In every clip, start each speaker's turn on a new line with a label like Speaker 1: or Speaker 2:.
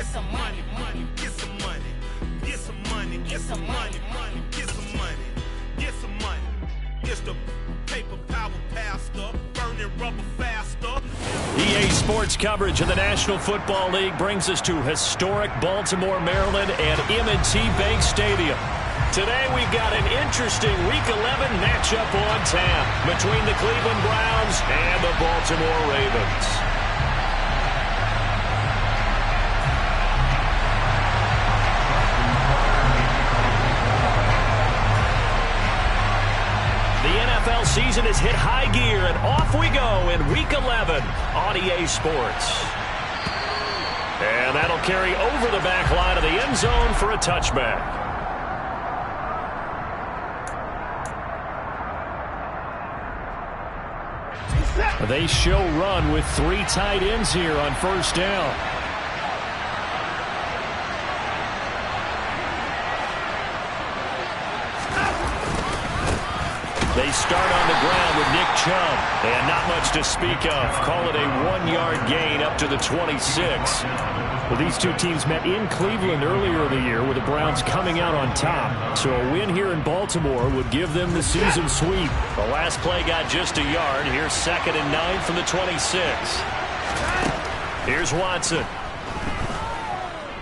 Speaker 1: get some money, money, get some money, get some money, get some money, money, get some money, get some money. It's the paper power pastor, burning rubber faster.
Speaker 2: EA Sports coverage of the National Football League brings us to historic Baltimore, Maryland and M&T Bank Stadium. Today we've got an interesting Week 11 matchup on tap between the Cleveland Browns and the Baltimore Ravens. The NFL season has hit high gear, and off we go in Week 11 on EA Sports. And that'll carry over the back line of the end zone for a touchback. They show run with 3 tight ends here on first down. They start on the ground with Nick Chubb. And not much to speak of. Call it a 1-yard gain up to the 26. Well, these two teams met in Cleveland earlier in the year with the Browns coming out on top. So a win here in Baltimore would give them the season sweep. The last play got just a yard. Here's 2nd and 9 from the 26. Here's Watson.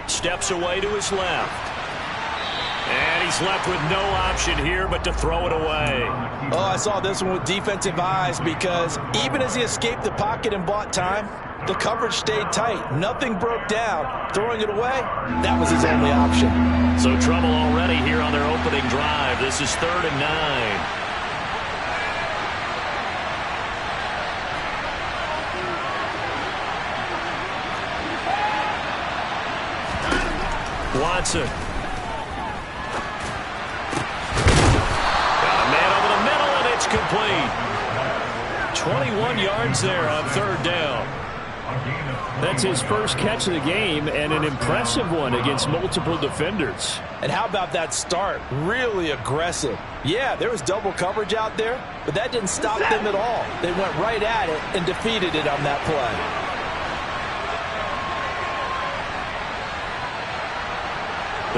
Speaker 2: Steps away to his left. And he's left with no option here but to throw it away.
Speaker 3: Oh, I saw this one with defensive eyes because even as he escaped the pocket and bought time, the coverage stayed tight. Nothing broke down. Throwing it away, that was his only option.
Speaker 2: So trouble already here on their opening drive. This is 3rd and 9. Watson. Complete. 21 yards there on 3rd down. That's his first catch of the game and an impressive one against multiple defenders.
Speaker 3: And how about that start? Really aggressive. Yeah, there was double coverage out there, but that didn't stop them at all. They went right at it and defeated it on that play.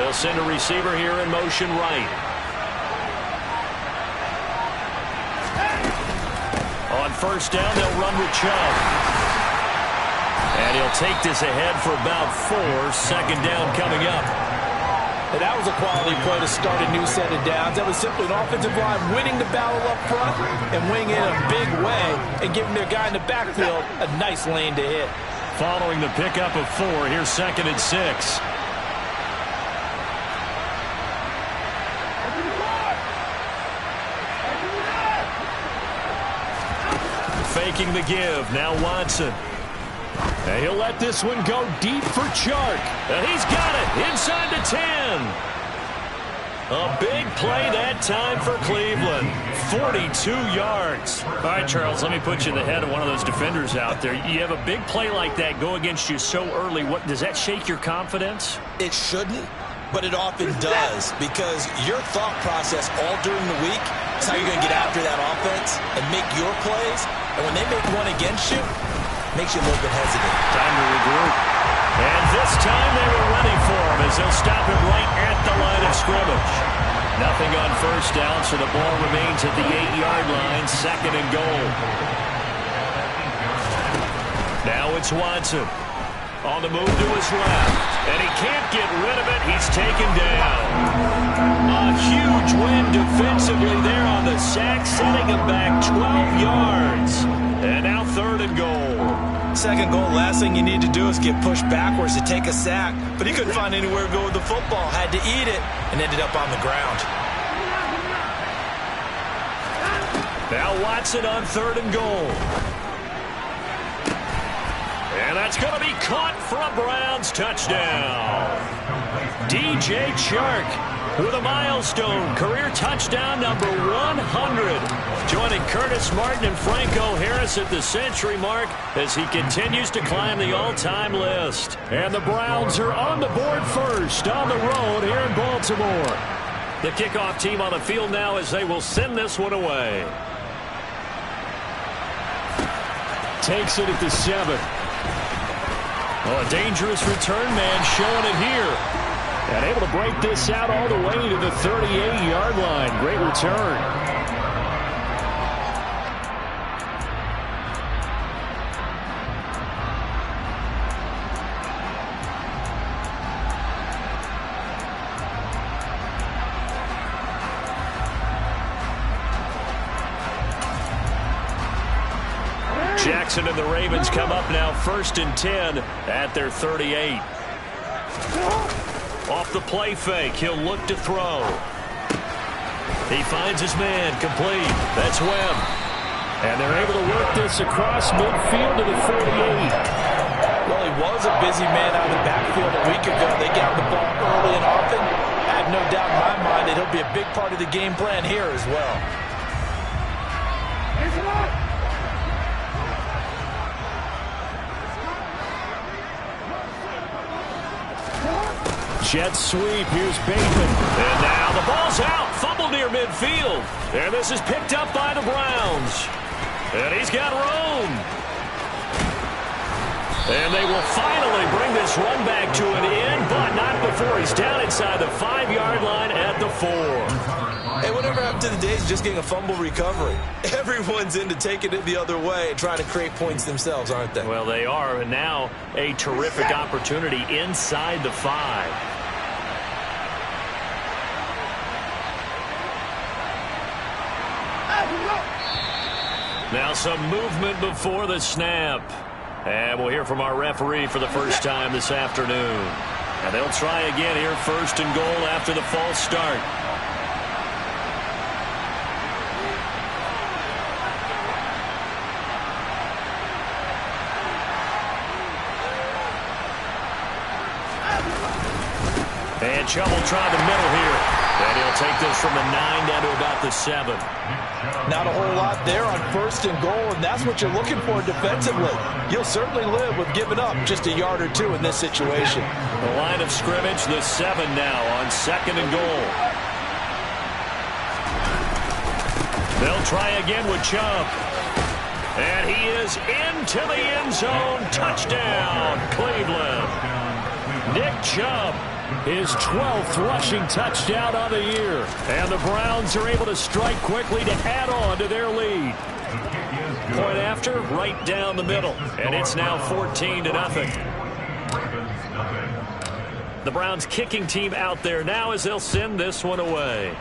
Speaker 2: They'll send a receiver here in motion right. On first down, they'll run with Chubb. And he'll take this ahead for about 4. 2nd down coming up.
Speaker 3: And that was a quality play to start a new set of downs. That was simply an offensive line winning the battle up front and winning in a big way and giving their guy in the backfield a nice lane to hit.
Speaker 2: Following the pickup of 4, here's 2nd and 6. Faking the give. Now Watson. And he'll let this one go deep for Chark. And he's got it inside the 10. A big play that time for Cleveland. 42 yards. All right, Charles, let me put you in the head of one of those defenders out there. You have a big play like that go against you so early. What does that shake your confidence?
Speaker 3: It shouldn't, but it often does because your thought process all during the week is how you're going to get after that offense and make your plays. And when they make one against you, it makes you a little bit hesitant.
Speaker 2: Time to regroup. And this time they were ready for him as they'll stop him right at the line of scrimmage. Nothing on first down, so the ball remains at the 8-yard line, 2nd and goal. Now it's Watson. On the move to his left. And he can't get rid of it. He's taken down. A huge win defensively there on the sack, setting him back 12 yards. And now 3rd and goal.
Speaker 3: 2nd goal, last thing you need to do is get pushed backwards to take a sack. But he couldn't find anywhere to go with the football. Had to eat it and ended up on the ground.
Speaker 2: Now Watson on 3rd and goal. And that's going to be caught for a Browns touchdown. DJ Chark with a milestone career touchdown number 100. Joining Curtis Martin and Franco Harris at the century mark as he continues to climb the all-time list. And the Browns are on the board first on the road here in Baltimore. The kickoff team on the field now as they will send this one away. Takes it at the 7. Oh, a dangerous return man showing it here. And able to break this out all the way to the 38-yard line. Great return. Jackson and the Ravens come up now 1st and 10 at their 38. Off the play fake, he'll look to throw. He finds his man, complete. That's Webb. And they're able to work this across midfield to the 48.
Speaker 3: Well, he was a busy man out of the backfield a week ago. They got the ball early and often. I have no doubt in my mind that he'll be a big part of the game plan here as well.
Speaker 2: Jet sweep, here's Bateman. And now the ball's out, fumble near midfield. And this is picked up by the Browns. And he's got room. And they will finally bring this run back to an end, but not before he's down inside the 5-yard line at the 4.
Speaker 3: Hey, whatever happened to the days just getting a fumble recovery? Everyone's into taking it the other way and trying to create points themselves, aren't they?
Speaker 2: Well, they are, and now a terrific opportunity inside the 5. Now some movement before the snap. And we'll hear from our referee for the first time this afternoon. And they'll try again here, 1st and goal after the false start. And Chubb will try the middle here. And he'll take this from the 9 down to about the 7.
Speaker 3: Not a whole lot there on 1st and goal, and that's what you're looking for defensively. You'll certainly live with giving up just a yard or 2 in this situation.
Speaker 2: The line of scrimmage, the 7 now on 2nd and goal. They'll try again with Chubb. And he is into the end zone. Touchdown, Cleveland. Nick Chubb, his 12th rushing touchdown on the year. And the Browns are able to strike quickly to add on to their lead. Point after, right down the middle. And it's now 14-0. The Browns kicking team out there now as they'll send this one away.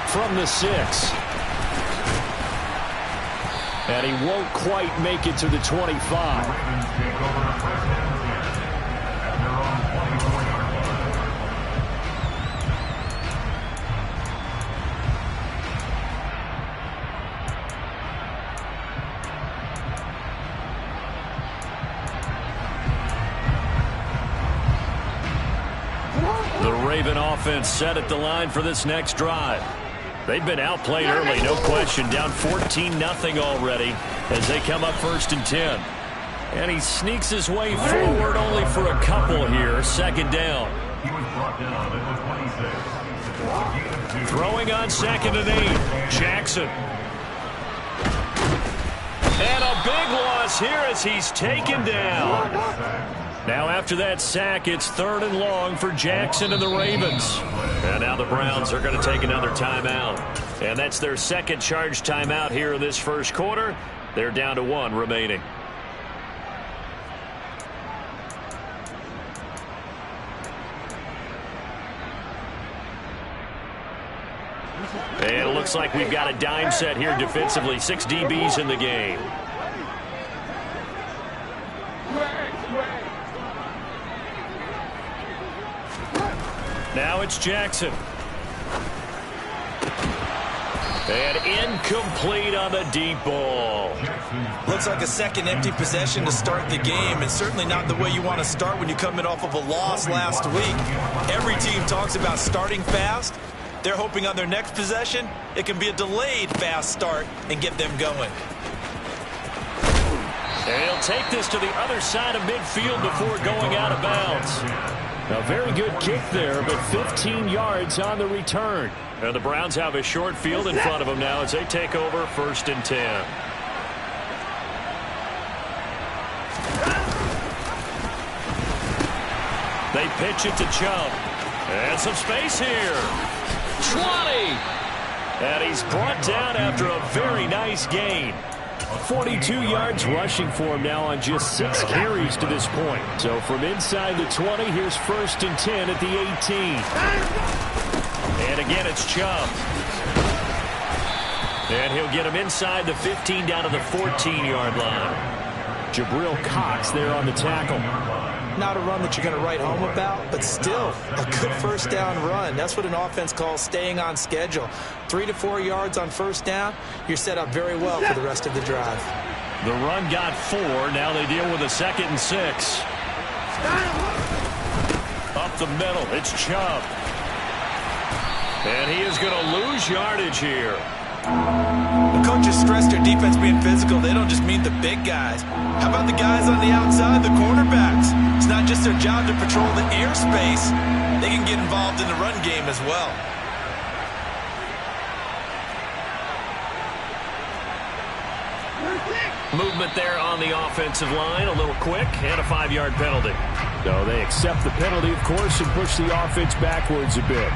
Speaker 2: From the 6. And he won't quite make it to the 25. The Raven offense set at the line for this next drive. They've been outplayed early, no question. Down 14-0 already as they come up 1st and 10. And he sneaks his way forward only for a couple here. 2nd down. Throwing on 2nd and 8. Jackson. And a big loss here as he's taken down. Now after that sack, it's 3rd and long for Jackson and the Ravens. And now the Browns are going to take another timeout. And that's their 2nd charge timeout here in this 1st quarter. They're down to 1 remaining. And it looks like we've got a dime set here defensively. 6 DBs in the game. Now it's Jackson. And incomplete on the deep ball.
Speaker 3: Looks like a 2nd empty possession to start the game, and certainly not the way you want to start when you're coming off of a loss last week. Every team talks about starting fast. They're hoping on their next possession, it can be a delayed fast start and get them going.
Speaker 2: And he'll take this to the other side of midfield before going out of bounds. A very good kick there, but 15 yards on the return. And the Browns have a short field in front of them now as they take over 1st and 10. They pitch it to Chubb. And some space here. 20. And he's brought down after a very nice gain. 42 yards rushing for him now on just 6 carries to this point. So from inside the 20, here's 1st and 10 at the 18. And again, it's Chubb. And he'll get him inside the 15 down to the 14-yard line. Jabril Cox there on the tackle.
Speaker 3: Not a run that you're going to write home about, but still a good first down run. That's what an offense calls staying on schedule. 3 to 4 yards on first down, you're set up very well for the rest of the drive.
Speaker 2: The run got 4. Now they deal with a 2nd and 6. Up the middle, it's Chubb. And he is going to lose yardage here.
Speaker 3: The coaches stress their defense being physical. They don't just mean the big guys. How about the guys on the outside, the cornerbacks? It's not just their job to patrol the airspace. They can get involved in the run game as well.
Speaker 2: Movement there on the offensive line, a little quick, and a 5-yard penalty. So they accept the penalty, of course, and push the offense backwards a bit.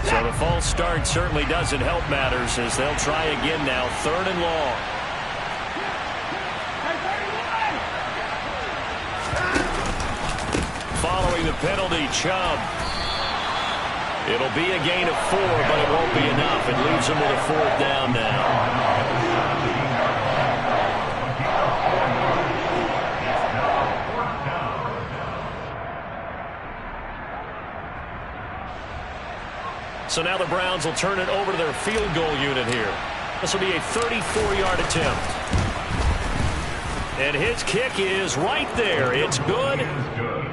Speaker 2: So the false start certainly doesn't help matters as they'll try again now, 3rd and long. Following the penalty, Chubb. It'll be a gain of 4, but it won't be enough. It leaves them with a 4th down now. So now the Browns will turn it over to their field goal unit here. This will be a 34-yard attempt. And his kick is right there. It's good.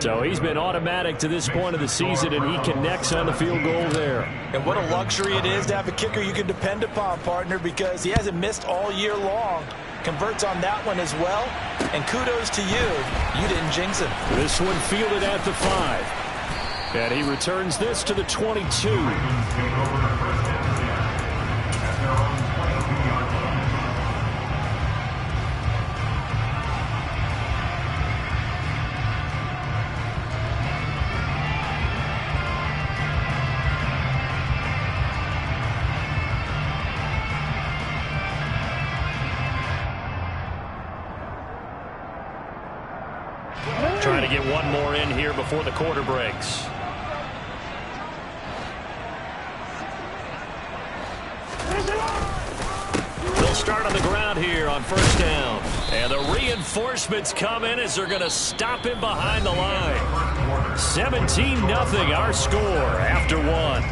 Speaker 2: So he's been automatic to this point of the season, and he connects on the field goal there.
Speaker 3: And what a luxury it is to have a kicker you can depend upon, partner, because he hasn't missed all year long. Converts on that one as well. And kudos to you. You didn't jinx him.
Speaker 2: This one fielded at the 5. And he returns this to the 22. Trying to get one more in here before the quarter breaks. They'll start on the ground here on 1st down. And the reinforcements come in as they're going to stop him behind the line. 17-0 our score after 1.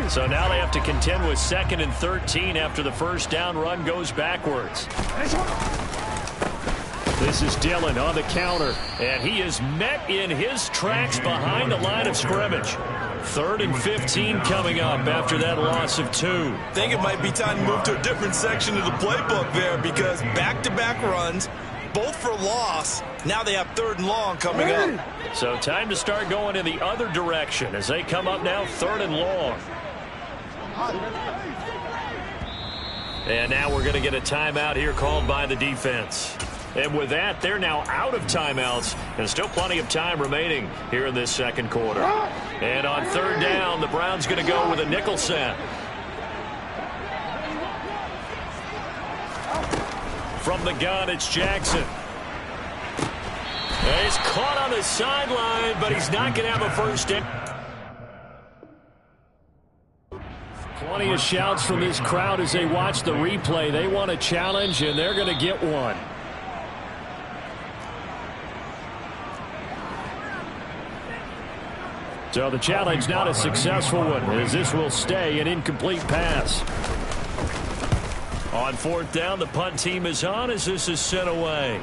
Speaker 2: So now they have to contend with 2nd and 13 after the first down run goes backwards. This is Dillon on the counter, and he is met in his tracks behind the line of scrimmage. 3rd and 15 coming up after that loss of 2.
Speaker 3: I think it might be time to move to a different section of the playbook there because back-to-back runs, both for loss. Now they have 3rd and long coming up.
Speaker 2: So time to start going in the other direction as they come up now 3rd and long. And now we're going to get a timeout here called by the defense. And with that, they're now out of timeouts and still plenty of time remaining here in this second quarter. And on 3rd down, the Browns going to go with a nickel set. From the gun, it's Jackson. And he's caught on the sideline, but he's not going to have a first down. Plenty of shouts from this crowd as they watch the replay. They want a challenge, and they're going to get one. So the challenge not a successful one, as this will stay an incomplete pass. On 4th down, the punt team is on as this is sent away.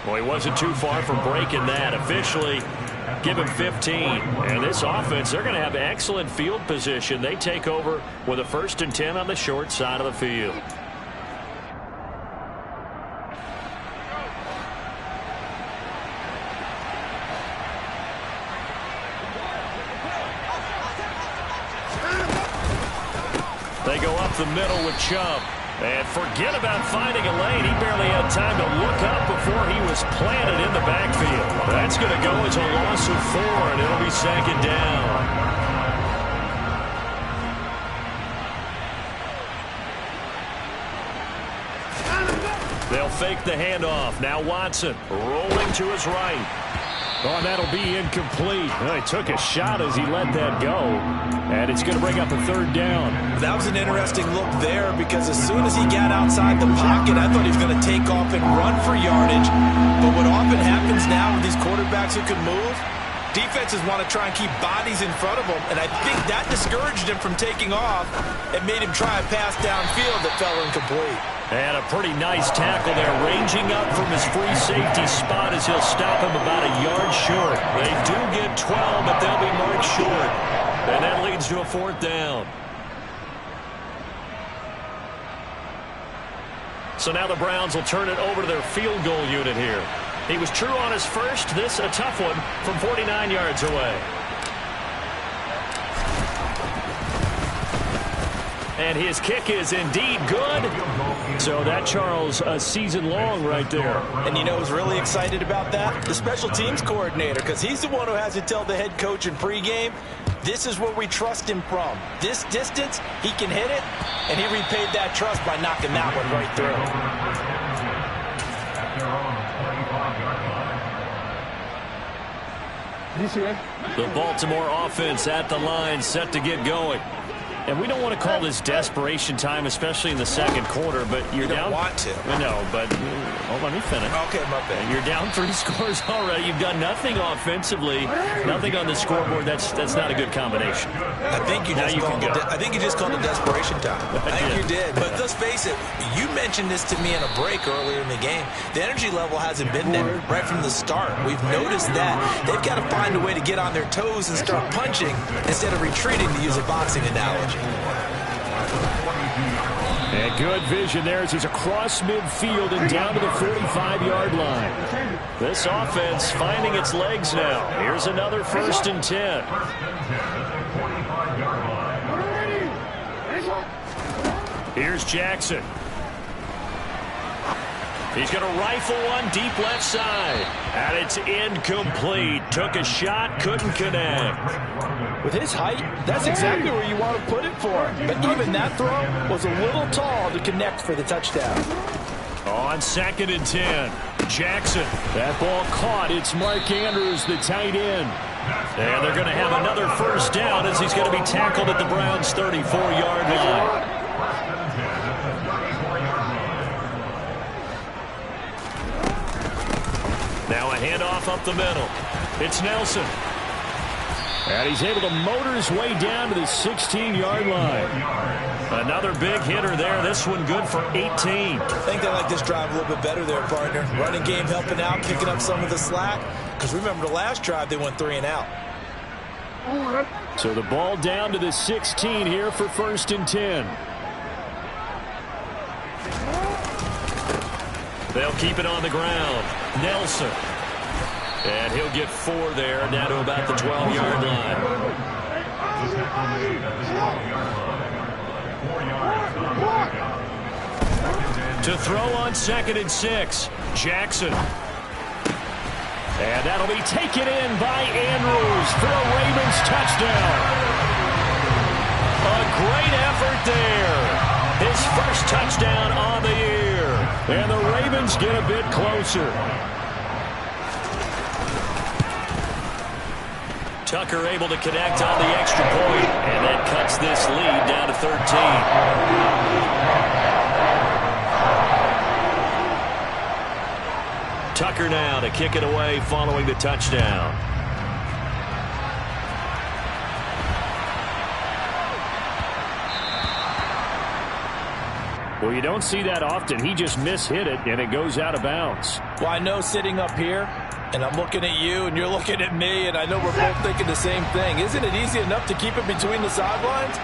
Speaker 2: Well, he wasn't too far from breaking that. Officially, give him 15. And this offense, they're going to have excellent field position. They take over with a 1st and 10 on the short side of the field. up the middle with Chubb. And forget about finding a lane. He barely had time to look up before he was planted in the backfield. That's going to go as a loss of 4, and it'll be second down. They'll fake the handoff. Now Watson rolling to his right. Oh, and that'll be incomplete. Well, he took a shot as he let that go. And it's going to bring up a third down.
Speaker 3: That was an interesting look there because as soon as he got outside the pocket, I thought he was going to take off and run for yardage. But what often happens now with these quarterbacks who can move, defenses want to try and keep bodies in front of them. And I think that discouraged him from taking off and made him try a pass downfield that fell incomplete.
Speaker 2: And a pretty nice tackle there, ranging up from his free safety spot as he'll stop him about a yard short. They do get 12, but they'll be marked short. And that leads to a fourth down. So now the Browns will turn it over to their field goal unit here. He was true on his first. This a tough one from 49 yards away. And his kick is indeed good. So that, Charles, a season long right there.
Speaker 3: And you know who's really excited about that? The special teams coordinator, because he's the one who has to tell the head coach in pregame, this is where we trust him from. This distance, he can hit it, and he repaid that trust by knocking that one right through.
Speaker 2: The Baltimore offense at the line, set to get going. And we don't want to call this desperation time, especially in the second quarter, but you're down.
Speaker 3: You don't want to.
Speaker 2: No, but let me finish.
Speaker 3: Okay, my bad.
Speaker 2: You're down 3 scores already. You've done nothing offensively, nothing on the scoreboard. That's not a good combination.
Speaker 3: I think you just called it desperation time. I think you did. But let's face it, you mentioned this to me in a break earlier in the game. The energy level hasn't been there right from the start. We've noticed that. They've got to find a way to get on their toes and start punching instead of retreating, to use a boxing analogy.
Speaker 2: And good vision there as he's across midfield and down to the 45-yard line. This offense finding its legs now. Here's another 1st and 10. Here's Jackson. He's going to rifle one deep left side. And it's incomplete. Took a shot, couldn't connect.
Speaker 4: With his height, that's exactly where you want to put it for him. But even that throw was a little tall to connect for the touchdown.
Speaker 2: On 2nd and 10, Jackson. That ball caught. It's Mark Andrews, the tight end. And they're going to have another 1st down as he's going to be tackled at the Browns' 34-yard line. Now a handoff up the middle. It's Nelson. And he's able to motor his way down to the 16-yard line. Another big hitter there. This one good for 18.
Speaker 3: I think they like this drive a little bit better there, partner. Running game helping out, picking up some of the slack. Because remember the last drive, they went 3 and out.
Speaker 2: So the ball down to the 16 here for 1st and 10. They'll keep it on the ground. Nelson. And he'll get 4 there, down to about the 12-yard line. To throw on 2nd and 6, Jackson. And that'll be taken in by Andrews for a Ravens touchdown. A great effort there. His first touchdown on the year. And the Ravens get a bit closer. Tucker able to connect on the extra point, and that cuts this lead down to 13. Tucker now to kick it away following the touchdown. Well, you don't see that often. He just mishit it, and it goes out of bounds.
Speaker 4: Well, I know sitting up here, and I'm looking at you, and you're looking at me, and I know we're both thinking the same thing. Isn't it easy enough to keep it between the sidelines?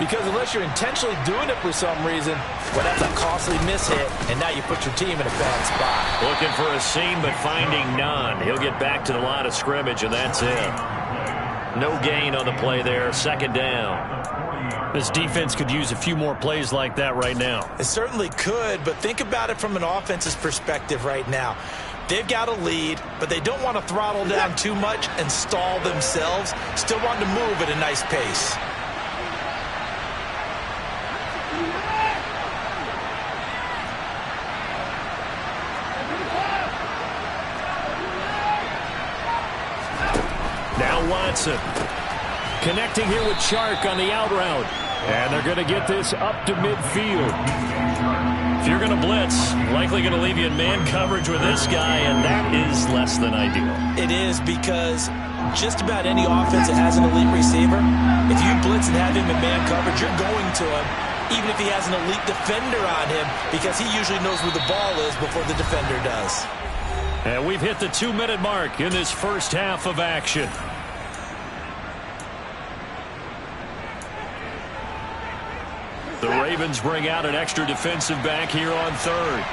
Speaker 4: Because unless you're intentionally doing it for some reason, well, that's a costly mishit, and now you put your team in a bad spot.
Speaker 2: Looking for a seam, but finding none. He'll get back to the line of scrimmage, and that's it. No gain on the play there. 2nd down. This defense could use a few more plays like that right now.
Speaker 3: It certainly could, but think about it from an offense's perspective right now. They've got a lead, but they don't want to throttle down too much and stall themselves. Still want to move at a nice pace.
Speaker 2: Now Watson connecting here with Chark on the out route. And they're going to get this up to midfield. If you're going to blitz, likely going to leave you in man coverage with this guy, and that is less than ideal.
Speaker 3: It is, because just about any offense that has an elite receiver, if you blitz and have him in man coverage, you're going to him, even if he has an elite defender on him, because he usually knows where the ball is before the defender does.
Speaker 2: And we've hit the 2-minute mark in this first half of action. The Ravens bring out an extra defensive back here on third.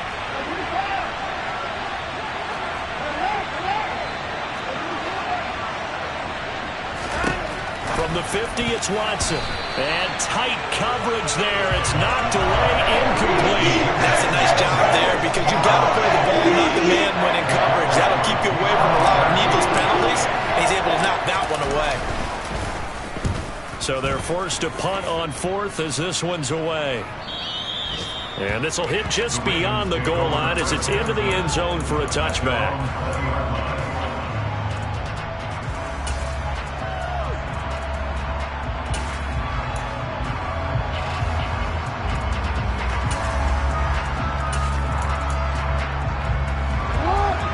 Speaker 2: From the 50, it's Watson. And tight coverage there. It's knocked away, incomplete.
Speaker 3: That's a nice job there, because you've got to play the ball, not the man when in coverage. That'll keep you away from a lot of needless penalties. He's able to knock that one away.
Speaker 2: So they're forced to punt on fourth as this one's away. And this will hit just beyond the goal line as it's into the end zone for a touchback.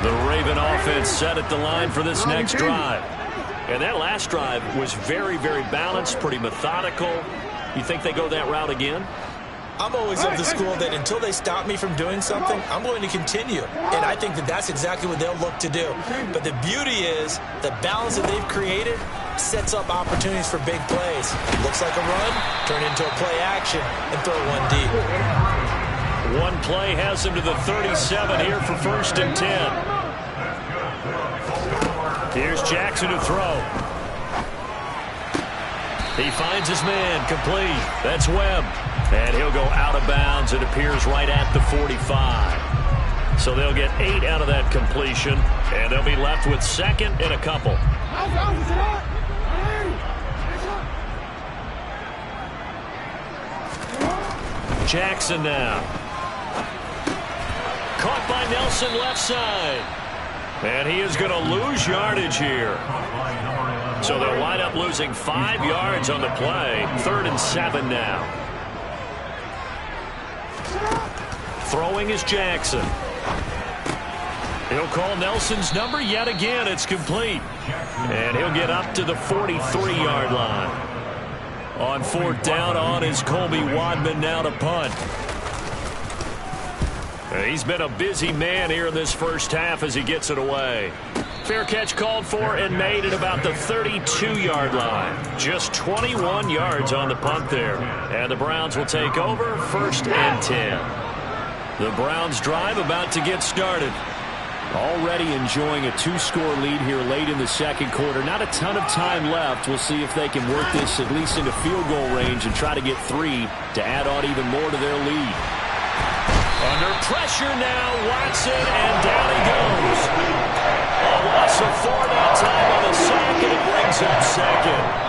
Speaker 2: The Raven offense set at the line for this next drive. And that last drive was very, very balanced, pretty methodical. You think they go that route again?
Speaker 3: I'm always of the school that until they stop me from doing something, I'm going to continue. And I think that that's exactly what they'll look to do. But the beauty is the balance that they've created sets up opportunities for big plays. Looks like a run, turn into a play action, and throw one deep.
Speaker 2: One play has him to the 37 here for 1st and 10. Here's Jackson to throw. He finds his man, complete. That's Webb. And he'll go out of bounds. It appears right at the 45. So they'll get 8 out of that completion, and they'll be left with 2nd and a couple. Jackson now. Caught by Nelson left side. And he is going to lose yardage here. So they'll wind up losing 5 yards on the play. 3rd and 7 now. Throwing is Jackson. He'll call Nelson's number yet again. It's complete. And he'll get up to the 43-yard line. On 4th down on is Colby Wadman now to punt. He's been a busy man here in this first half as he gets it away. Fair catch called for and made at about the 32-yard line. Just 21 yards on the punt there. And the Browns will take over 1st and 10. The Browns drive about to get started. Already enjoying a 2-score lead here late in the 2nd quarter. Not a ton of time left. We'll see if they can work this at least into field goal range and try to get 3 to add on even more to their lead. Under pressure now, Watson, and down he goes. A loss of 4 that time on the sack, and it brings up 2nd.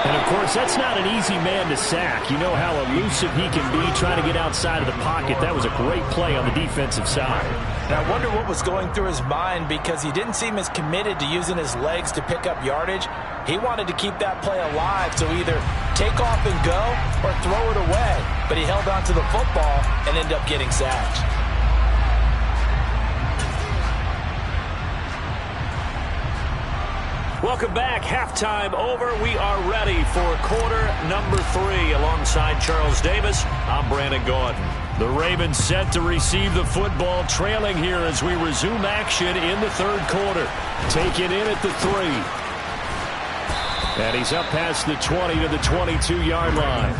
Speaker 2: And, of course, that's not an easy man to sack. You know how elusive he can be trying to get outside of the pocket. That was a great play on the defensive side.
Speaker 4: Now, I wonder what was going through his mind, because he didn't seem as committed to using his legs to pick up yardage. He wanted to keep that play alive, so either take off and go or throw it away. But he held on to the football and ended up getting sacked.
Speaker 2: Welcome back. Halftime over. We are ready for quarter number 3. Alongside Charles Davis, I'm Brandon Gaudin. The Ravens set to receive the football, trailing here as we resume action in the 3rd quarter. Taken in at the 3. And he's up past the 20 to the 22-yard line.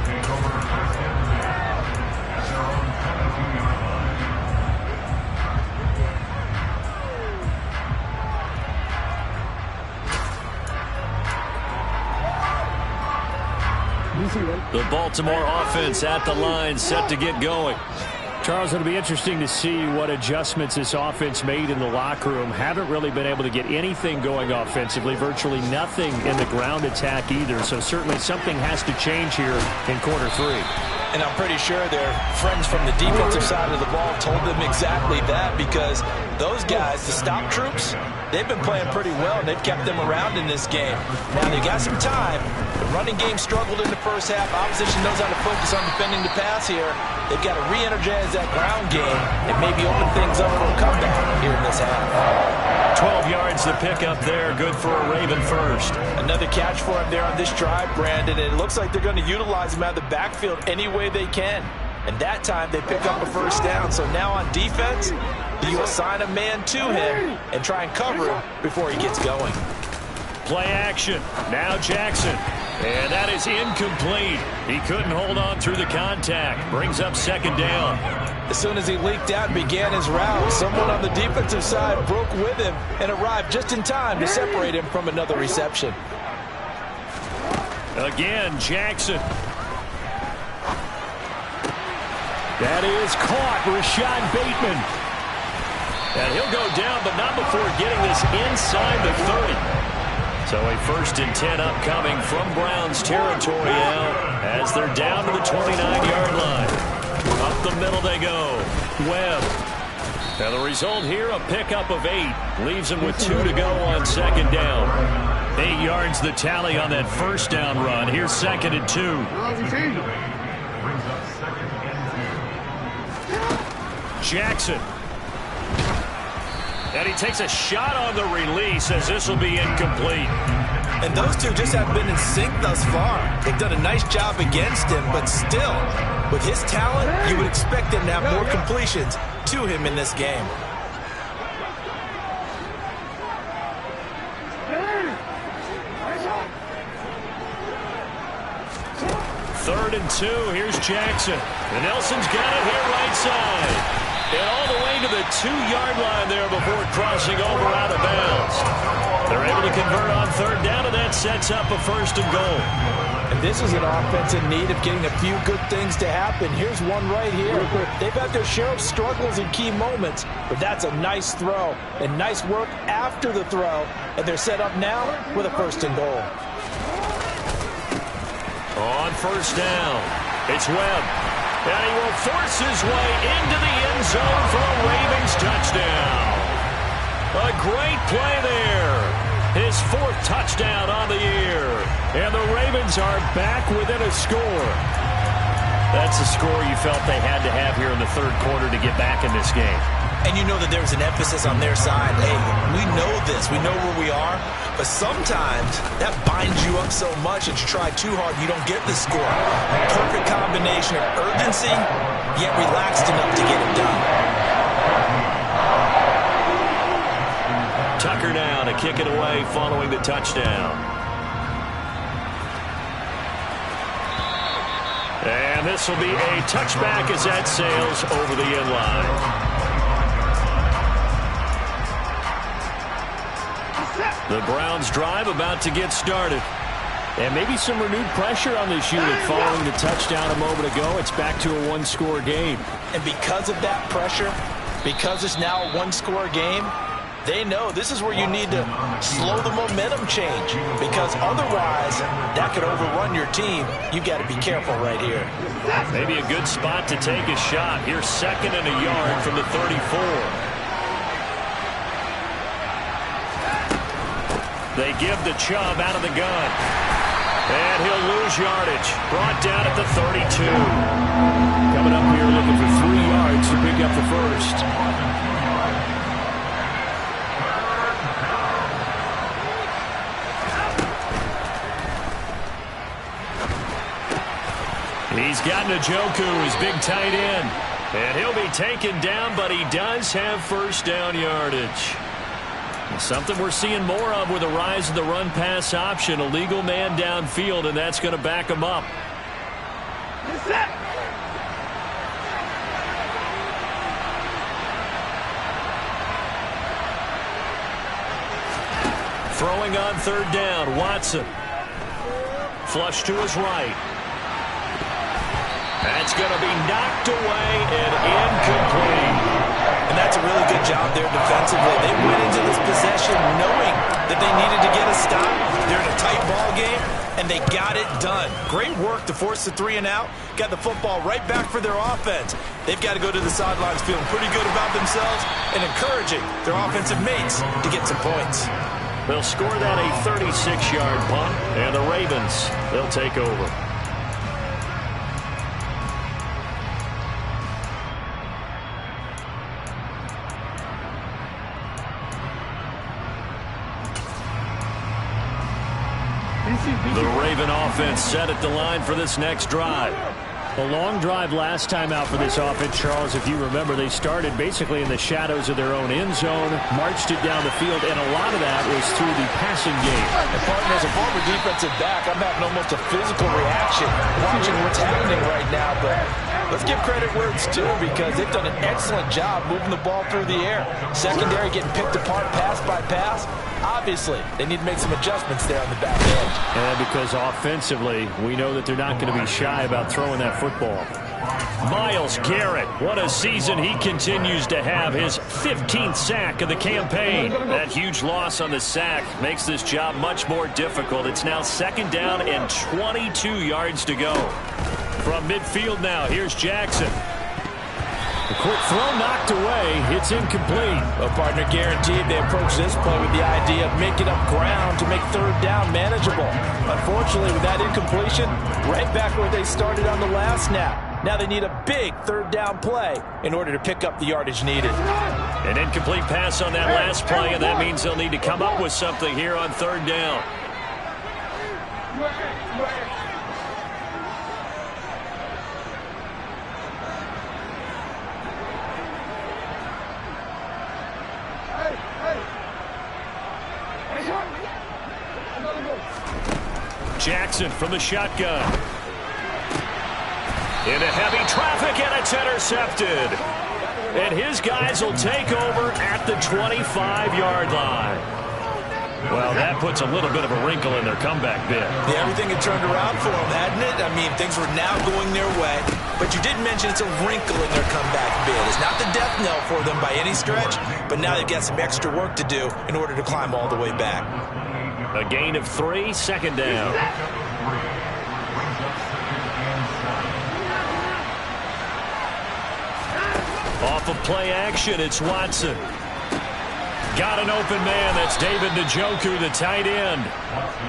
Speaker 2: The Baltimore offense at the line, set to get going. Charles, it'll be interesting to see what adjustments this offense made in the locker room. Haven't really been able to get anything going offensively, virtually nothing in the ground attack either. So certainly something has to change here in quarter 3.
Speaker 4: And I'm pretty sure their friends from the defensive side of the ball told them exactly that, because those guys, the stop troops, they've been playing pretty well, and they've kept them around in this game. Now, they got some time. The running game struggled in the first half. Opposition knows how to focus on defending the pass here. They've got to re-energize that ground game and maybe open things up for a comeback here in this half.
Speaker 2: 12 yards to pick up there. Good for a Raven first.
Speaker 4: Another catch for him there on this drive, Brandon. And it looks like they're going to utilize him out of the backfield any way they can. And that time they pick up a first down. So now on defense, you assign a man to him and try and cover him before he gets going.
Speaker 2: Play action. Now Jackson. And that is incomplete. He couldn't hold on through the contact. Brings up second down.
Speaker 4: As soon as he leaked out and began his route, someone on the defensive side broke with him and arrived just in time to separate him from another reception.
Speaker 2: Again, Jackson. That is caught. Rashad Bateman. And he'll go down, but not before getting this inside the 30. So a 1st and 10 upcoming from Browns territory now as they're down to the 29-yard line. Up the middle they go. Webb. And the result here, a pickup of 8. Leaves him with 2 to go on second down. 8 yards the tally on that first down run. Here's 2nd and 2. Jackson. And he takes a shot on the release as this will be incomplete.
Speaker 4: And those two just have been in sync thus far. They've done a nice job against him, but still, with his talent, you would expect him to have more completions to him in this game.
Speaker 2: Third and 2. Here's Jackson. And Nelson's got it here right side. And all the way to the 2-yard line there before crossing over out of bounds. They're able to convert on third down, and that sets up a 1st and goal.
Speaker 4: And this is an offense in need of getting a few good things to happen. Here's one right here. They've had their share of struggles in key moments, but that's a nice throw and nice work after the throw. And they're set up now with a 1st and goal.
Speaker 2: On first down, it's Webb. And he will force his way into the end zone for a Ravens touchdown. A great play there. His 4th touchdown on the year. And the Ravens are back within a score. That's a score you felt they had to have here in the 3rd quarter to get back in this game.
Speaker 3: And you know that there's an emphasis on their side. Hey, we know this. We know where we are. But sometimes that binds you up so much that you try too hard and you don't get the score. Perfect combination of urgency, yet relaxed enough to get it done.
Speaker 2: Tucker now to kick it away following the touchdown. And this will be a touchback as that sails over the end line. The Browns drive about to get started. And maybe some renewed pressure on this unit following the touchdown a moment ago. It's back to a 1-score game.
Speaker 4: And because of that pressure, because it's now a 1-score game, they know this is where you need to slow the momentum change, because otherwise that could overrun your team. You've got to be careful right here.
Speaker 2: Maybe a good spot to take a shot. Here's 2nd and a yard from the 34. They give the Chubb out of the gun. And he'll lose yardage. Brought down at the 32. Coming up here looking for 3 yards to pick up the 1st. He's got Njoku, his big tight end. And he'll be taken down, but he does have 1st down yardage. Something we're seeing more of with the rise of the run-pass option. A legal man downfield, and that's going to back him up. Throwing on third down, Watson. Flush to his right. That's going to be knocked away and incomplete.
Speaker 3: And that's a really good job there defensively. They went into this possession knowing that they needed to get a stop. They're in a tight ball game, and they got it done. Great work to force the 3 and out. Got the football right back for their offense. They've got to go to the sidelines feeling pretty good about themselves and encouraging their offensive mates to get some points.
Speaker 2: They'll score that a 36-yard punt, and the Ravens, they'll take over. The Raven offense set at the line for this next drive.
Speaker 5: A long drive last time out for this offense, Charles. If you remember, they started basically in the shadows of their own end zone, marched it down the field, and a lot of that was through the passing game.
Speaker 4: And partner, as a former defensive back, I'm having almost a physical reaction watching what's happening right now. But let's give credit where it's due, because they've done an excellent job moving the ball through the air. Secondary getting picked apart pass by pass. Obviously, they need to make some adjustments there on the back end.
Speaker 5: And because offensively, we know that they're not going to be shy about throwing that football.
Speaker 2: Myles Garrett, what a season he continues to have. His 15th sack of the campaign. That huge loss on the sack makes this job much more difficult. It's now 2nd down and 22 yards to go. From midfield now, here's Jackson.
Speaker 5: The quick throw knocked away. It's incomplete.
Speaker 4: Well, partner, guaranteed they approach this play with the idea of making up ground to make 3rd down manageable. Unfortunately, with that incompletion, right back where they started on the last snap. Now they need a big 3rd down play in order to pick up the yardage needed.
Speaker 2: An incomplete pass on that last play, and that means they'll need to come up with something here on 3rd down. Jackson from the shotgun. Into heavy traffic, and it's intercepted. And his guys will take over at the 25-yard line. Well, that puts a little bit of a wrinkle in their comeback bid.
Speaker 3: Yeah, everything had turned around for them, hadn't it? I mean, things were now going their way. But you did mention it's a wrinkle in their comeback bid. It's not the death knell for them by any stretch, but now they've got some extra work to do in order to climb all the way back.
Speaker 2: A gain of 3, 2nd down. Off of play action, it's Watson. Got an open man. That's David Njoku, the tight end.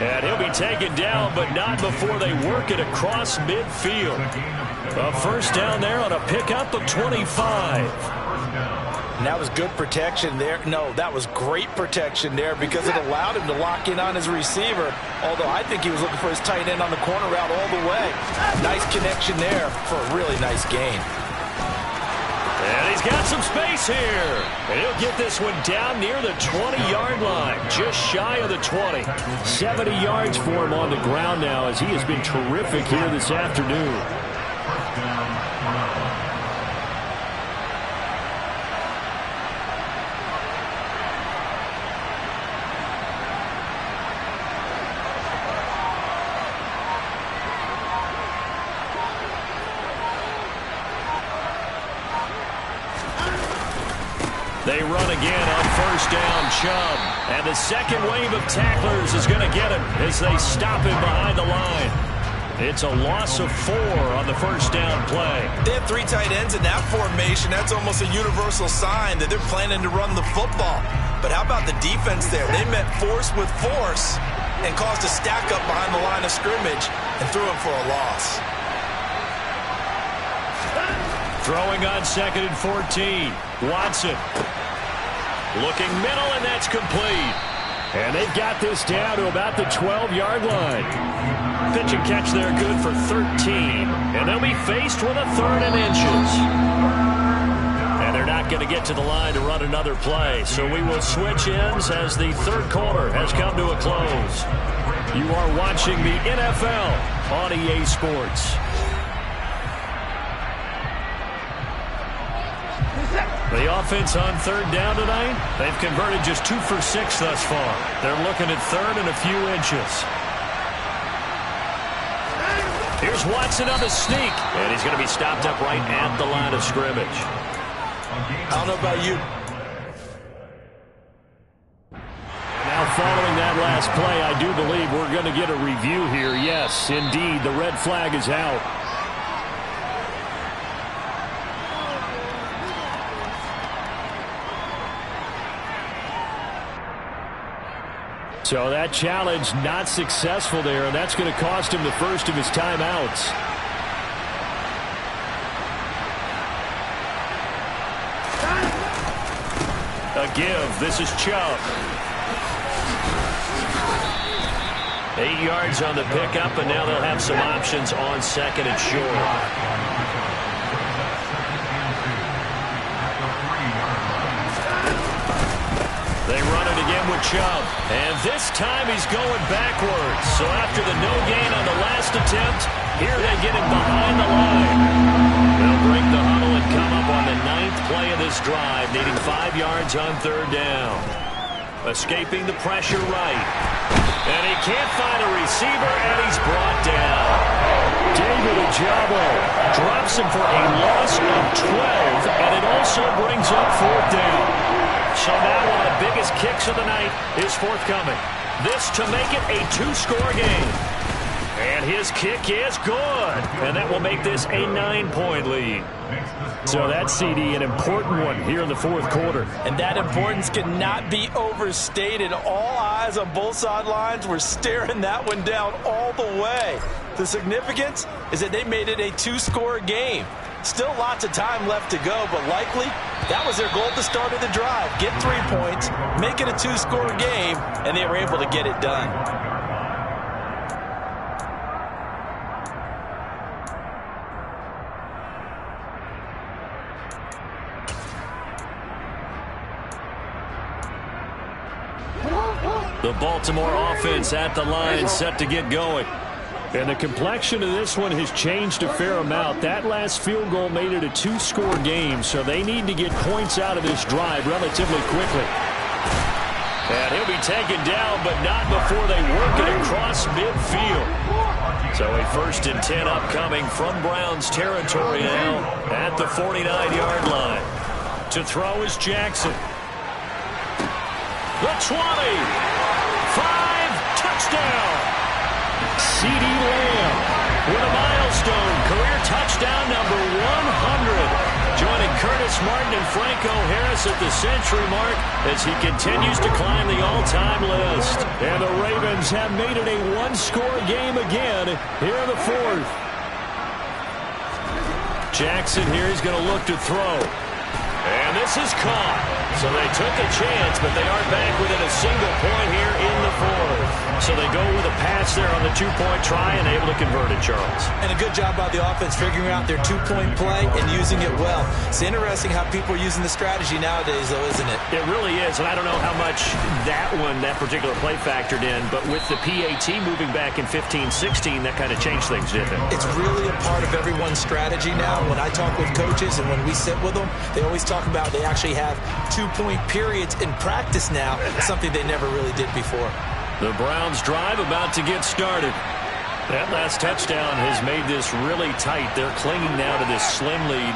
Speaker 2: And he'll be taken down, but not before they work it across midfield. A 1st down there on a pickup of 25.
Speaker 4: And that was good protection there. No, that was great protection there, because it allowed him to lock in on his receiver, although I think he was looking for his tight end on the corner route all the way. Nice connection there for a really nice gain.
Speaker 2: And he's got some space here. And he'll get this one down near the 20-yard line, just shy of the 20.
Speaker 5: 70 yards for him on the ground now, as he has been terrific here this afternoon.
Speaker 2: They run again on 1st down, Chubb. And the second wave of tacklers is going to get him as they stop him behind the line. It's a loss of 4 on the 1st down play.
Speaker 3: They have 3 tight ends in that formation. That's almost a universal sign that they're planning to run the football. But how about the defense there? They met force with force and caused a stack up behind the line of scrimmage and threw him for a loss.
Speaker 2: Throwing on 2nd and 14. Watson. Looking middle, and that's complete.
Speaker 5: And they've got this down to about the 12-yard line.
Speaker 2: Pitch and catch there good for 13. And they'll be faced with a 3rd and inches. And they're not going to get to the line to run another play. So we will switch ends as the 3rd quarter has come to a close. You are watching the NFL on EA Sports. The offense on 3rd down tonight, they've converted just 2 for 6 thus far. They're looking at 3rd and a few inches. Here's Watson on the sneak. And he's going to be stopped up right at the line of scrimmage.
Speaker 3: I don't know about you.
Speaker 5: Now following that last play, I do believe we're going to get a review here. Yes, indeed, the red flag is out. So that challenge not successful there, and that's going to cost him the first of his timeouts. A give. This is Chubb.
Speaker 2: 8 yards on the pickup, and now they'll have some options on second and short. They run it again with Chubb. And this time he's going backwards. So after the no gain on the last attempt, here they get him behind the line. They'll break the huddle and come up on the 9th play of this drive, needing 5 yards on third down. Escaping the pressure right. And he can't find a receiver, and he's brought down.
Speaker 5: David Ojabo
Speaker 2: Drops him for a loss of 12, and it also brings up fourth down. So now one of the biggest kicks of the night is forthcoming. This to make it a 2-score game. And his kick is good. And that will make this a 9-point lead.
Speaker 5: So that CD, an important one here in the fourth quarter.
Speaker 4: And that importance cannot be overstated. All eyes on both sidelines were staring that one down all the way. The significance is that they made it a 2-score game. Still lots of time left to go, but likely that was their goal at the start of the drive. Get 3 points, make it a 2-score game, and they were able to get it done.
Speaker 2: The Baltimore offense at the line, set to get going.
Speaker 5: And the complexion of this one has changed a fair amount. That last field goal made it a 2-score game, so they need to get points out of this drive relatively quickly.
Speaker 2: And he'll be taken down, but not before they work it across midfield. So a 1st and 10 upcoming from Browns territory now at the 49-yard line. To throw is Jackson. The 20. 5, touchdown.
Speaker 5: CeeDee Lamb
Speaker 2: with a milestone career touchdown number 100. Joining Curtis Martin and Franco Harris at the century mark as he continues to climb the all-time list.
Speaker 5: And the Ravens have made it a 1-score game again here in the fourth.
Speaker 2: Jackson here is going to look to throw. And this is caught. So they took a chance, but they aren't back within a single point here in the fourth. So they go with a pass there on the 2-point try and able to convert it, Charles.
Speaker 3: And a good job by the offense figuring out their 2-point play and using it well. It's interesting how people are using the strategy nowadays, though, isn't it?
Speaker 2: It really is, and I don't know how much that particular play factored in, but with the PAT moving back in 15-16, that kind of changed things, didn't it?
Speaker 3: It's really a part of everyone's strategy now. When I talk with coaches and when we sit with them, they always talk about they actually have 2-point periods in practice now, something they never really did before.
Speaker 2: The Browns drive about to get started. That last touchdown has made this really tight. They're clinging now to this slim lead.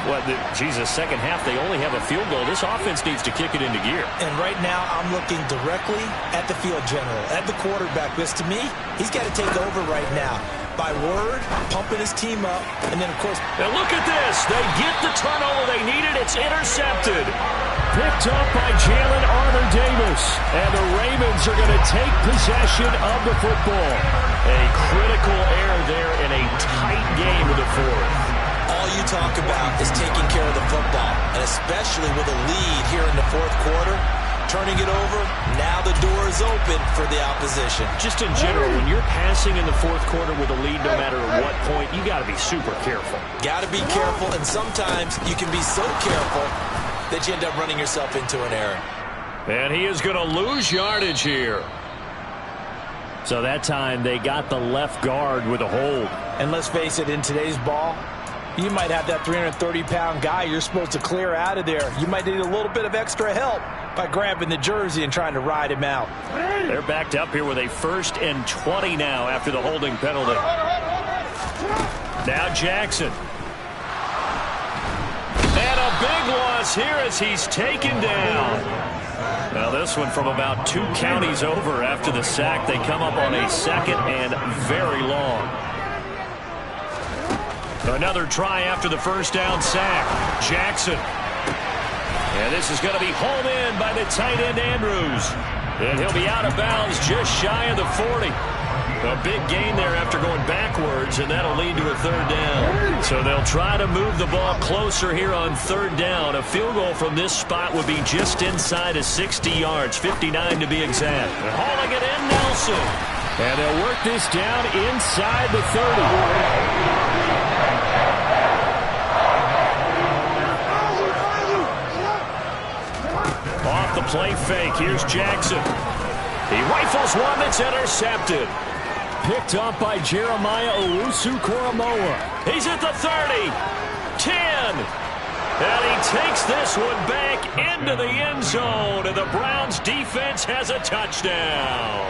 Speaker 2: Second half, they only have a field goal. This offense needs to kick it into gear.
Speaker 3: And right now, I'm looking directly at the field general, at the quarterback. Because to me, he's got to take over right now. By word, pumping his team up, and then, of course...
Speaker 2: Now look at this. They get the turnover they needed. It's intercepted.
Speaker 5: Picked up by Jalen Armour-Davis. And the Ravens are going to take possession of the football.
Speaker 2: A critical error there in a tight game of the fourth.
Speaker 3: All you talk about is taking care of the football, and especially with a lead here in the fourth quarter. Turning it over, now the door is open for the opposition.
Speaker 2: Just in general, when you're passing in the fourth quarter with a lead, no matter at what point, you got to be super careful.
Speaker 3: Got to be careful, and sometimes you can be so careful that you end up running yourself into an error.
Speaker 2: And he is going to lose yardage here.
Speaker 5: So that time they got the left guard with a hold.
Speaker 4: And let's face it, in today's ball, you might have that 330-pound guy you're supposed to clear out of there. You might need a little bit of extra help by grabbing the jersey and trying to ride him out.
Speaker 2: They're backed up here with a 1st and 20 now after the holding penalty.
Speaker 5: Now Jackson. And a big loss here as he's taken down. Now this one from about 2 counties over after the sack. They come up on a second and very long. Another try after the first down sack. Jackson. And this is going to be hauled in by the tight end Andrews. And he'll be out of bounds just shy of the 40. A big gain there after going backwards, and that'll lead to a third down. So they'll try to move the ball closer here on third down. A field goal from this spot would be just inside of 60 yards, 59 to be exact. And hauling it in, Nelson. And they'll work this down inside the 30. Off the play fake, here's Jackson. He rifles one that's intercepted. Picked up by Jeremiah Owusu-Koramoah. He's at the 30, 10. And he takes this one back into the end zone, and the Browns defense has a touchdown.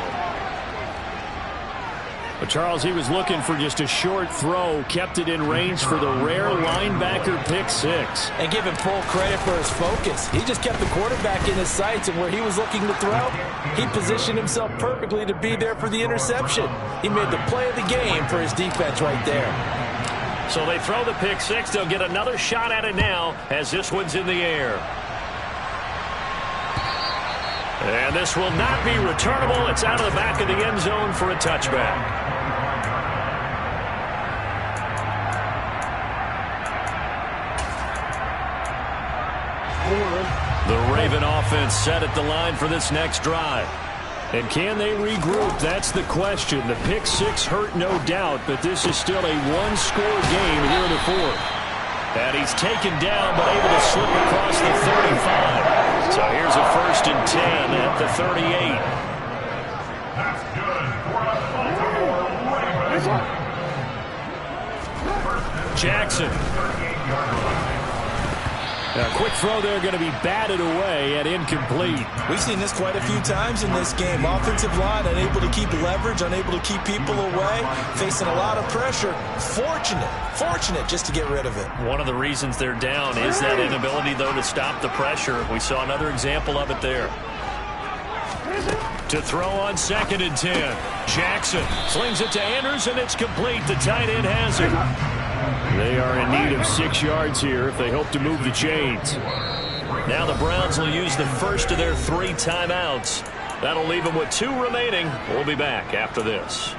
Speaker 5: But Charles, he was looking for just a short throw, kept it in range for the rare linebacker pick 6.
Speaker 4: And give him full credit for his focus. He just kept the quarterback in his sights, and where he was looking to throw, he positioned himself perfectly to be there for the interception. He made the play of the game for his defense right there.
Speaker 5: So they throw the pick 6. They'll get another shot at it now as this one's in the air. And this will not be returnable. It's out of the back of the end zone for a touchback. The Raven offense set at the line for this next drive. And can they regroup? That's the question. The pick 6 hurt, no doubt, but this is still a one-score game here in the fourth. And he's taken down, but able to slip across the 35. So here's a 1st and 10 at the 38. Jackson. A quick throw there, going to be batted away and incomplete.
Speaker 3: We've seen this quite a few times in this game. Offensive line unable to keep leverage, unable to keep people away, facing a lot of pressure. Fortunate just to get rid of it. One of the reasons they're down is that inability, though, to stop the pressure. We saw another example of it there.
Speaker 5: To throw on 2nd and 10. Jackson slings it to Andrews, and it's complete. The tight end has it. They are in need of 6 yards here if they hope to move the chains. Now the Browns will use the first of their 3 timeouts. That'll leave them with 2 remaining. We'll be back after this.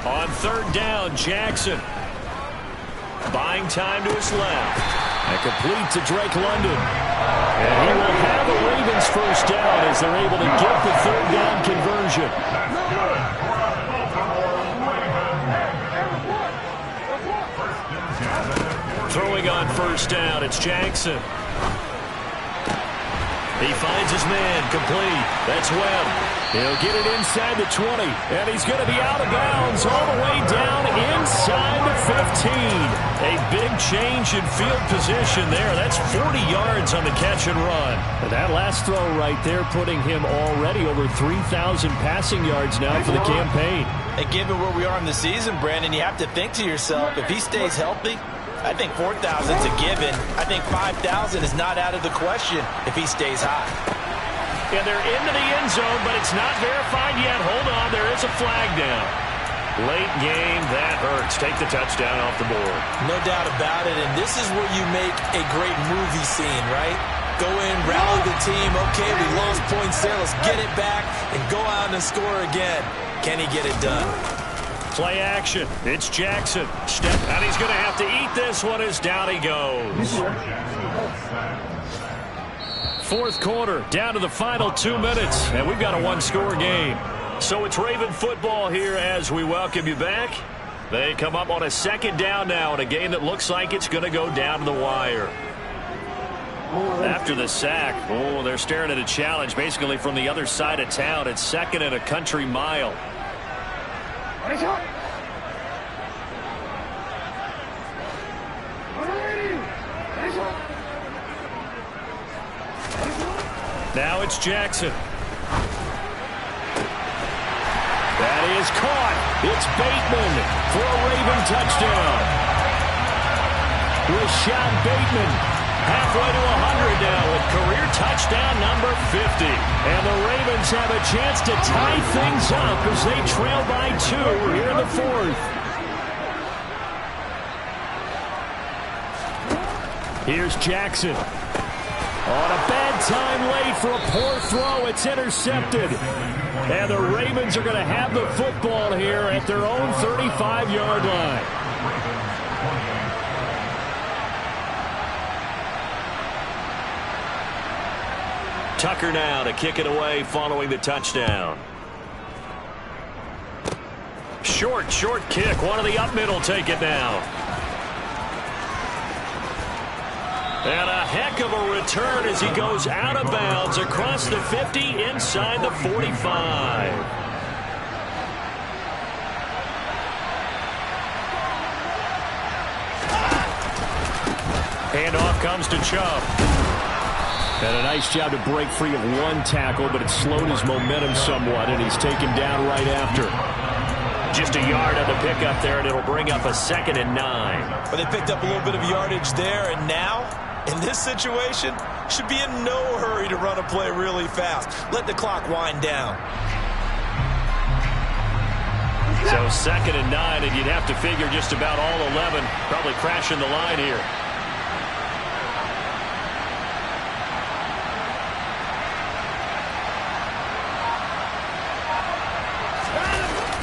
Speaker 5: On 3rd down, Jackson. Buying time to his left. And complete to Drake London. And he will have the Ravens first down as they're able to get the 3rd down conversion. Throwing on 1st down, it's Jackson. He finds his man, complete. That's Webb. He'll get it inside the 20, and he's going to be out of bounds all the way down inside the 15. A big change in field position there. That's 40 yards on the catch and run. And that last throw right there putting him already over 3,000 passing yards now for the campaign.
Speaker 4: And given where we are in the season, Brandon, you have to think to yourself, if he stays healthy, I think 4,000 is a given. I think 5,000 is not out of the question if he stays high.
Speaker 5: And they're into the end zone, but it's not verified yet. Hold on, there is a flag down. Late game, that hurts. Take the touchdown off the board.
Speaker 3: No doubt about it, and this is where you make a great movie scene, right? Go in, rally the team. Okay, we lost points there. Let's get it back and go out and score again. Can he get it done?
Speaker 5: Play action. It's Jackson. Step, and he's going to have to eat this one as down he goes. 4th quarter, down to the final 2 minutes, and we've got a one-score game. So it's Raven football here as we welcome you back. They come up on a 2nd down now in a game that looks like it's going to go down to the wire. After the sack, they're staring at a challenge basically from the other side of town. It's 2nd and a country mile. Now it's Jackson. That is caught. It's Bateman for a Raven touchdown. Rashad Bateman halfway to 100 now with career touchdown number 50. And the Ravens have a chance to tie things up as they trail by 2 here in the 4th. Here's Jackson. On a bad time late for a poor throw. It's intercepted. And the Ravens are going to have the football here at their own 35-yard line. Tucker now to kick it away following the touchdown. Short kick. One of the up middle take it now. And a heck of a return as he goes out of bounds across the 50 inside the 45. Handoff comes to Chubb. And a nice job to break free of one tackle, but it slowed his momentum somewhat, and he's taken down right after. Just a yard on the pickup there, and it'll bring up a 2nd and 9.
Speaker 3: But they picked up a little bit of yardage there, and now, in this situation, should be in no hurry to run a play really fast. Let the clock wind down.
Speaker 5: So 2nd and 9, and you'd have to figure just about all 11 probably crashing the line here.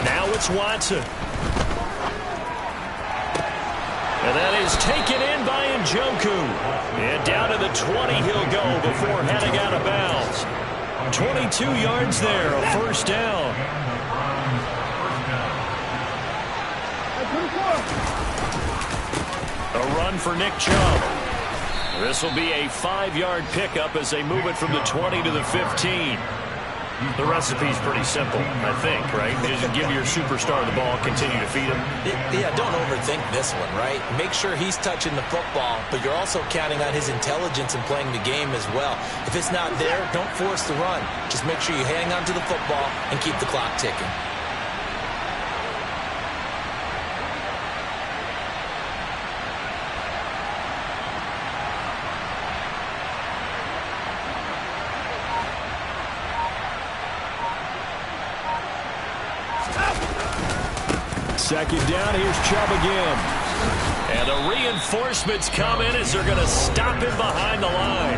Speaker 5: Now it's Watson. And that is taken in by Njoku. And down to the 20 he'll go before heading out of bounds. 22 yards there, a 1st down. A run for Nick Chubb. This will be a 5-yard pickup as they move it from the 20 to the 15. The recipe's pretty simple, I think, right? Just give your superstar the ball, continue to feed him.
Speaker 3: Yeah, don't overthink this one, right? Make sure he's touching the football, but you're also counting on his intelligence in playing the game as well. If it's not there, don't force the run. Just make sure you hang on to the football and keep the clock ticking.
Speaker 5: Second down, here's Chubb again. And the reinforcements come in as they're going to stop him behind the line.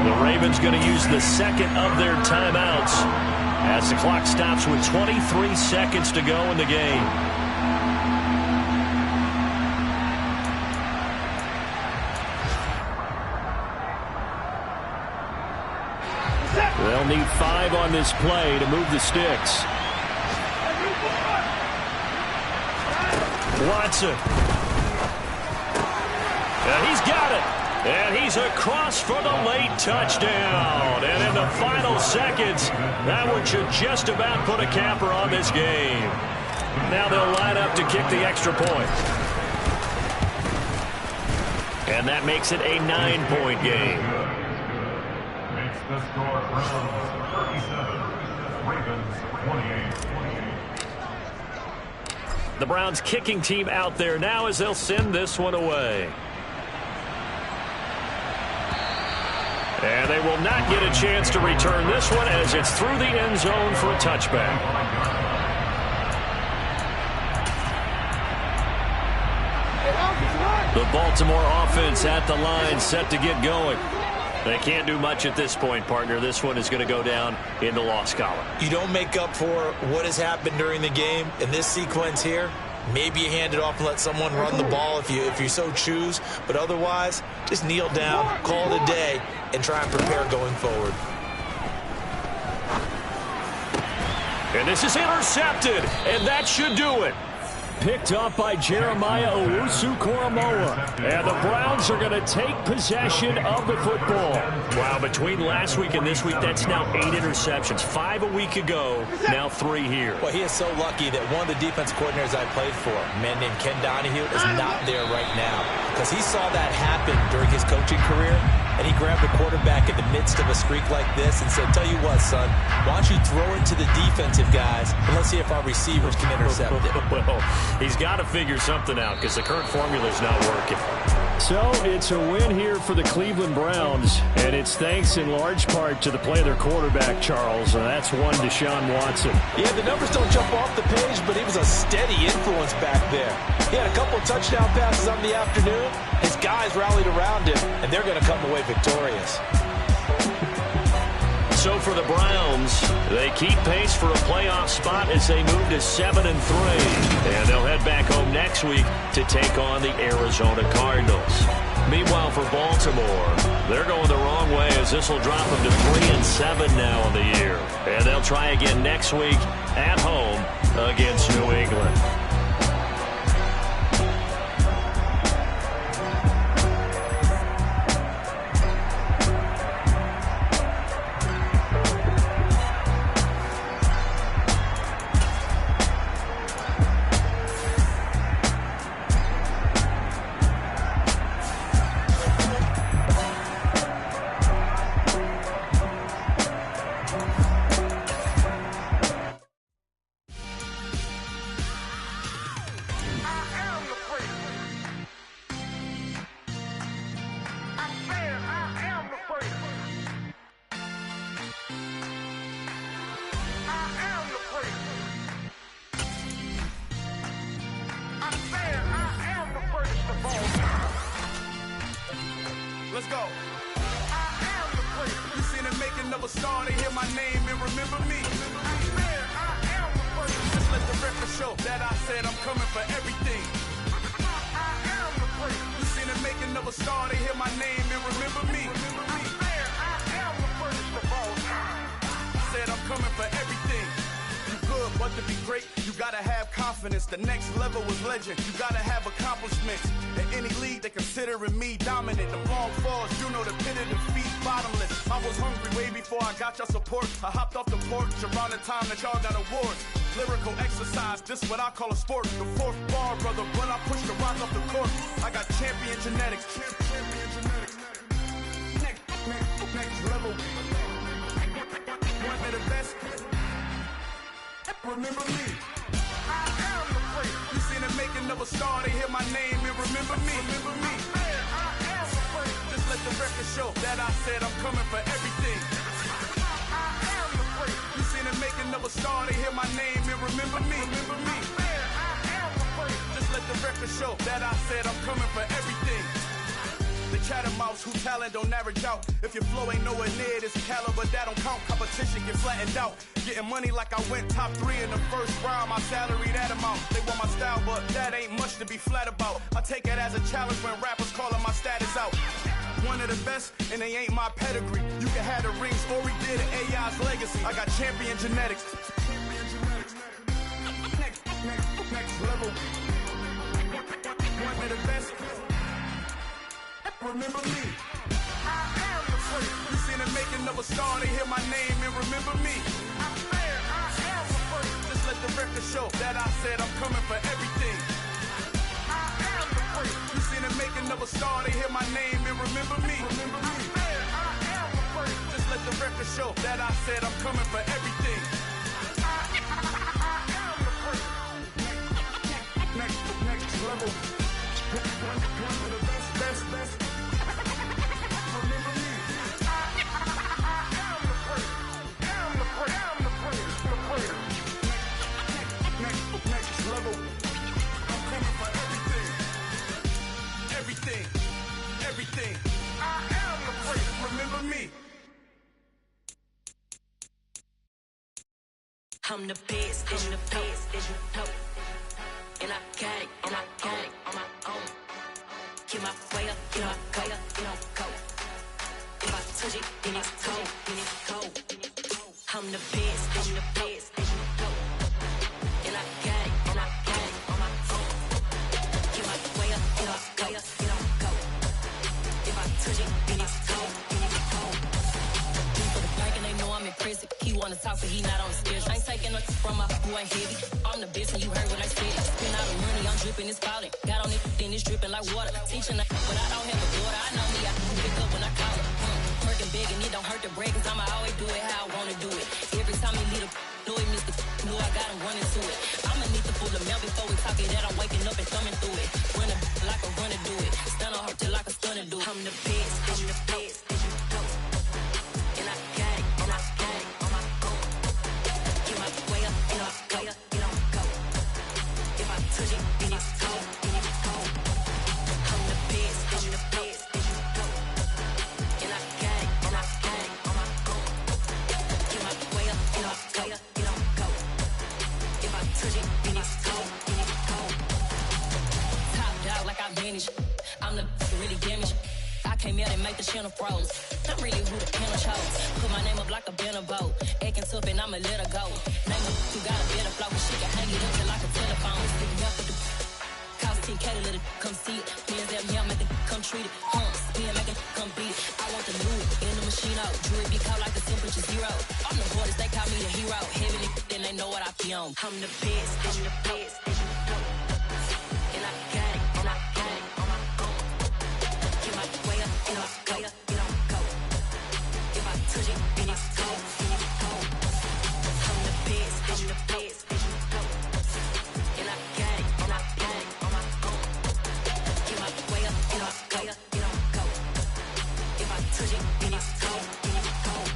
Speaker 5: The Ravens going to use the 2nd of their timeouts as the clock stops with 23 seconds to go in the game. They'll need 5 on this play to move the sticks. Watson. And he's got it. And he's across for the late touchdown. And in the final seconds, that one should just about put a capper on this game. Now they'll line up to kick the extra point. And that makes it a 9-point game.
Speaker 6: Makes the score Browns 37, Ravens 28.
Speaker 5: The Browns kicking team out there now as they'll send this one away. And they will not get a chance to return this one as it's through the end zone for a touchback. The Baltimore offense at the line set to get going. They can't do much at this point, partner. This one is going to go down in the loss column.
Speaker 3: You don't make up for what has happened during the game in this sequence here. Maybe you hand it off and let someone run the ball if you so choose. But otherwise, just kneel down, call it a day, and try and prepare going forward.
Speaker 5: And this is intercepted, and that should do it.
Speaker 2: picked up by Jeremiah Owusu-Koramoah. And the Browns are going to take possession of the football. Wow, between last week and this week, that's now 8 interceptions. 5 a week ago, now 3 here.
Speaker 3: Well, he is so lucky that one of the defense coordinators I played for, a man named Ken Donahue, is not there right now. Because he saw that happen during his coaching career, and he grabbed the quarterback in the midst of a streak like this and said, tell you what, son, why don't you throw it to the defensive guys, and let's see if our receivers can intercept it.
Speaker 2: Well, he's got to figure something out because the current formula is not working. So it's a win here for the Cleveland Browns, and it's thanks in large part to the play of their quarterback, Charles, and that's one Deshaun Watson.
Speaker 4: Yeah, the numbers don't jump off the page, but he was a steady influence back there. He had a couple touchdown passes on the afternoon. His guys rallied around him, and they're going to come away victorious.
Speaker 2: So for the Browns, they keep pace for a playoff spot as they move to 7-3. And they'll head back home next week to take on the Arizona Cardinals. Meanwhile, for Baltimore, they're going the wrong way as this will drop them to 3-7 now on the year. And they'll try again next week at home against New England.
Speaker 1: Let's go. I am the great. You seen the making of a star, they hear my name and remember me. I am the great. Just let the record show that I said I'm coming for everything. I am the great. You seen the making of a star, they hear my name and remember me. I am the greatest of all time. I said I'm coming for everything. You good, but to be great, you gotta have confidence. The next level was legend. You gotta have accomplishments. In any league, they considering me dominant. The long falls, you know the pit of defeat, bottomless. I was hungry way before I got your support. I hopped off the porch around the time that y'all got awards. Lyrical exercise, this what I call a sport. The fourth bar, brother, when I push the rock off the court. I got champion genetics. Champion genetics. Next level. One of the best. Remember me. I am the great. You seen the making of a star, they hear my name and remember me. Remember me. I am the great. Just let the record show that I said I'm coming for everything. I am the great. You seen the making of a star, they hear my name and remember me. Remember me. I am the great. Just let the record show that I said I'm coming for everything. The chattermouths who talent don't average out. If your flow ain't nowhere near this caliber, that don't count. Competition get flattened out. Getting money like I went top 3 in the first round. My salary that amount. They want my style, but that ain't much to be flat about. I take it as a challenge when rappers calling my status out. One of the best, and they ain't my pedigree. You can have the rings, or we did it, AI's legacy. I got champion genetics. Next level. One of the best. Remember me. I am the great. You seen the making of a star, they hear my name and remember me. I am the great. Just let the record show that I said I'm coming for everything. I am the great. You seen the making of a star, they hear my name and remember me. Remember me. I am the great. Just let the record show that I said I'm coming for everything. I am the great. Next level. One of the best. Remember me. I am the great. I'm the great. Next level. I'm coming for everything. Everything. I am the great. Remember me.
Speaker 7: I'm the best, and I got it, on my own. Get my way up, get my go. If I touch it, then it's cold. I'm the best, and I got it, on my own. on schedule. I ain't taking a from my boy heavy. I'm the best and you heard what I said. Spend all the money, I'm dripping, it's falling. Got on it, then it's dripping like water. Teaching her, but I don't have a daughter. I know me, I can pick up when I call her. Working big and it don't hurt to break, cause I'ma always do it how I wanna do it. Every time he lead a know he missed the know I got him running to it. I'ma need to pull the mail before we talk it that I'm waking up and thumbing through it. Run like a runner do it. Stun on her till like a stunner do it. I'm the best, I'm the best, go. And I got it, and I got it on my own. Get my way up, and I way up, it don't go. If I touch it, then it's cold, then it's cold. I'm the best, I'm the best, go. And I got it, and I got it on my own. Get my way up, and I way up, it don't go. If I touch it, then it's cold, then it's cold. Top dog like I manage. I'm the really damaged. I came out and make the channel froze. I'm really who the panel chose. Put my name up like a banner boat. Acting tough and I'ma let her go. Name her who got a better flow. She can hang it up till like a telephone. Sticking up with the cost 10K to let it come see it. Pins that me, I make it come treat it. Spin, make it come beat it. I want the new in the machine out. Jewelry be caught like the temperature zero. I'm the hardest, they call me the hero. Heavy then they know what I be on. I'm the best, I'm the best, go. And I got it, and I got it on my own. Get my way up, and I way up, it don't go. If I touch it, then it's cold, then it's cold. I'm the best, I'm the best, go. And I got it, and I got it on my own. Get my way up, and I way up, it don't go. If I touch it, then it's cold, then it's cold.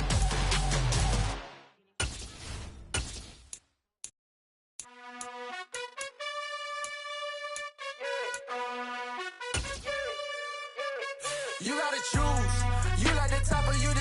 Speaker 8: You gotta choose. You like the top or you